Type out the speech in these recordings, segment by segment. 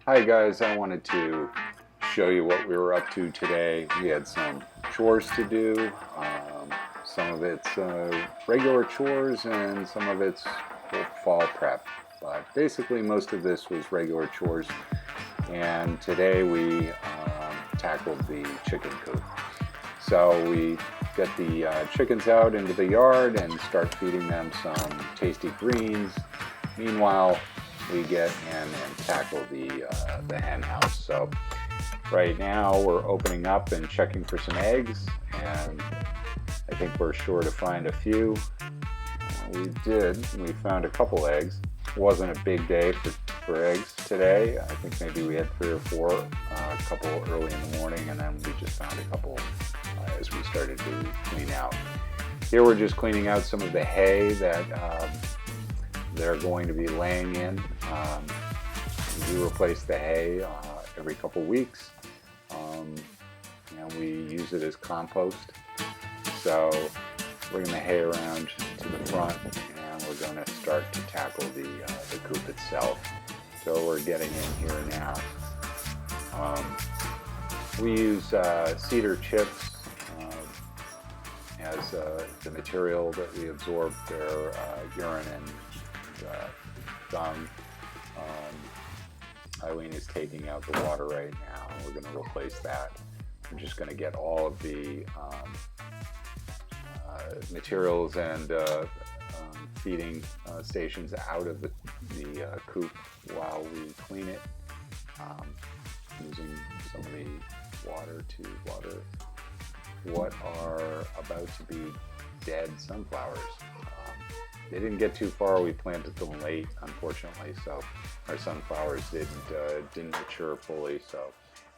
Hi guys, I wanted to show you what we were up to today. We had some chores to do. Some of it's regular chores and some of it's fall prep. But basically most of this was regular chores. And today we tackled the chicken coop. So we get the chickens out into the yard and start feeding them some tasty greens. Meanwhile, we get in and tackle the hen house. So right now we're opening up and checking for some eggs, and I think we're sure to find a few. We found a couple eggs. It wasn't a big day for eggs today. I think maybe we had 3 or 4, a couple early in the morning, and then we just found a couple as we started to clean out. Here we're just cleaning out some of the hay that they're going to be laying in. We replace the hay every couple weeks, and we use it as compost. So bringing the hay around to the front, and we're going to start to tackle the coop itself. So we're getting in here now. We use cedar chips as the material that we absorb their urine and dung. Eileen is taking out the water right now, and we're going to replace that. We're just going to get all of the materials and feeding stations out of the coop while we clean it, using some of the water to water what are about to be dead sunflowers. They didn't get too far. We planted them late, unfortunately, so our sunflowers didn't mature fully, so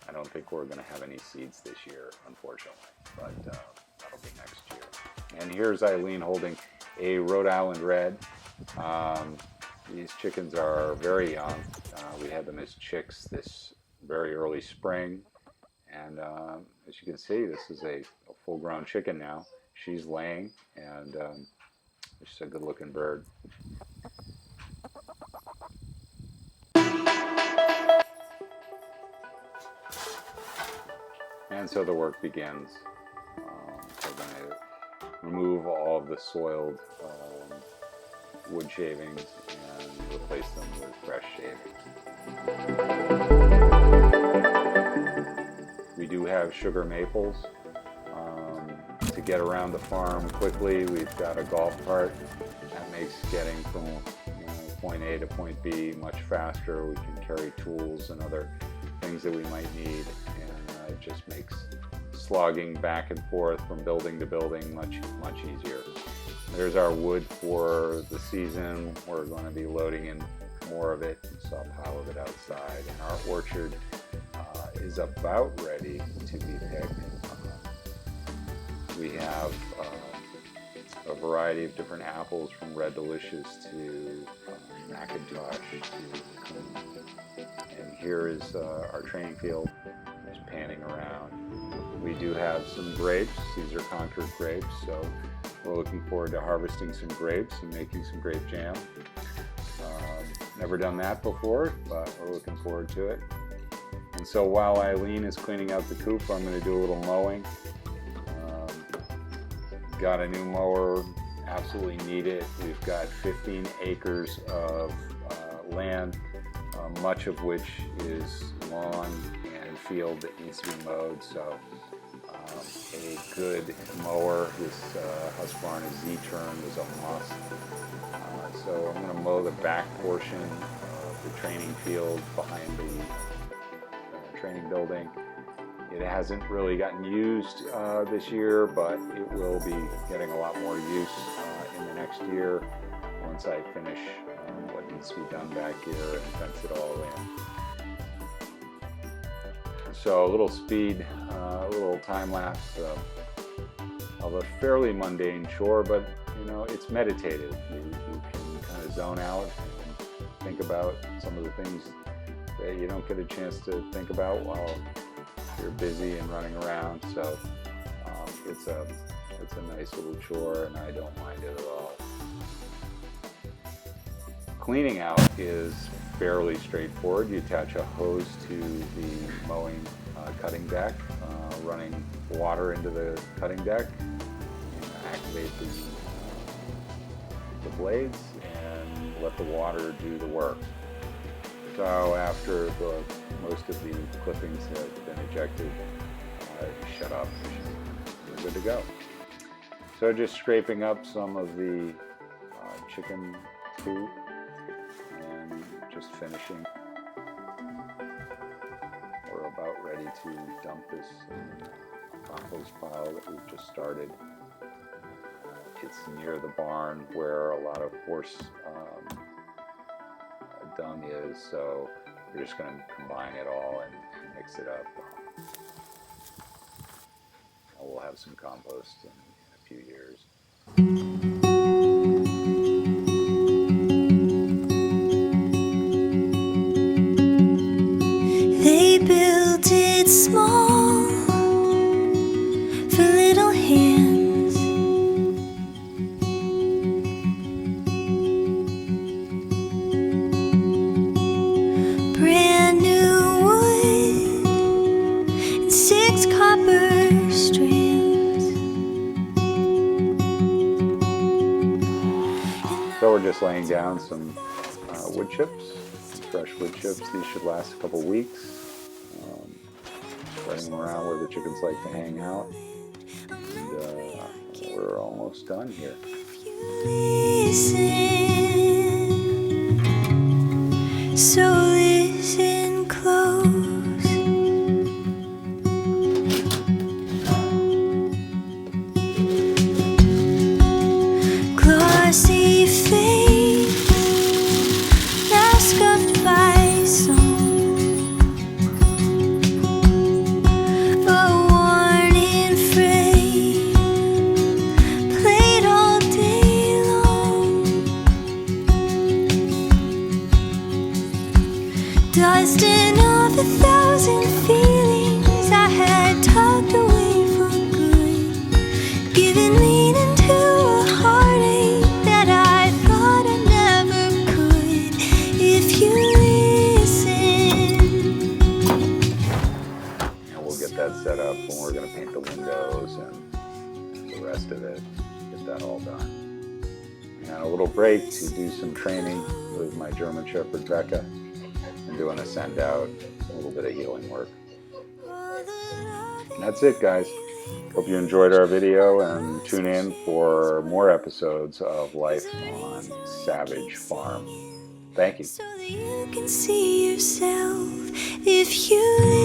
I don't think we're going to have any seeds this year, unfortunately, but that'll be next year. And here's Eileen holding a Rhode Island Red. These chickens are very young. We had them as chicks this very early spring, and as you can see, this is a full-grown chicken now. She's laying, and she's a good-looking bird. And so the work begins. We're going to remove all of the soiled wood shavings and replace them with fresh shavings. We do have sugar maples. To get around the farm quickly, we've got a golf cart. That makes getting from point A to point B much faster. We can carry tools and other things that we might need, and it just makes slogging back and forth from building to building much easier. There's our wood for the season. We're going to be loading in more of it. You saw a pile of it outside, and our orchard is about ready to be picked. We have a variety of different apples, from Red Delicious to Macintosh. And here is our training field, just panning around. We do have some grapes. These are Concord grapes, so we're looking forward to harvesting some grapes and making some grape jam. Never done that before, but we're looking forward to it. And so while Eileen is cleaning out the coop, I'm going to do a little mowing. Got a new mower, absolutely need it. We've got 15 acres of land, much of which is lawn and field that needs to be mowed. So a good mower, this Husqvarna Z-Turn is a must. So I'm going to mow the back portion of the training field behind the training building. It hasn't really gotten used this year, but it will be getting a lot more use in the next year once I finish what needs to be done back here and fence it all in. So a little speed, a little time lapse of a fairly mundane chore, but it's meditative. You can kind of zone out and think about some of the things that you don't get a chance to think about while you're busy and running around. So it's a nice little chore, and I don't mind it at all. Cleaning out is fairly straightforward. You attach a hose to the mowing cutting deck, running water into the cutting deck, and activate the blades and let the water do the work. So after most of the clippings have been ejected, shut off, we're good to go. So just scraping up some of the chicken poo and just finishing. We're about ready to dump this in the compost pile that we've just started. It's near the barn where a lot of horse dung is, so we're just going to combine it all and mix it up. We'll have some compost in a few years. They built it small for little hands. Brand new wood and 6 copper strands. So we're just laying down some wood chips, fresh wood chips. These should last a couple weeks. Spreading them around where the chickens like to hang out. And we're almost done here. So listen close. Glossy face, now scuffed by song. A worn in frame, played all day long. Dusting off 1,000 feelings I had tucked away for good, giving meaning to a heartache that I thought I never could. If you listen, And we'll get that set up when we're going to paint the windows and the rest of it, get that all done. And a little break to do some training with my German Shepherd Becca and doing a send out, a little bit of healing work. And that's it, guys. Hope you enjoyed our video and tune in for more episodes of Life on Savage Farm. Thank you. so that you can see yourself if you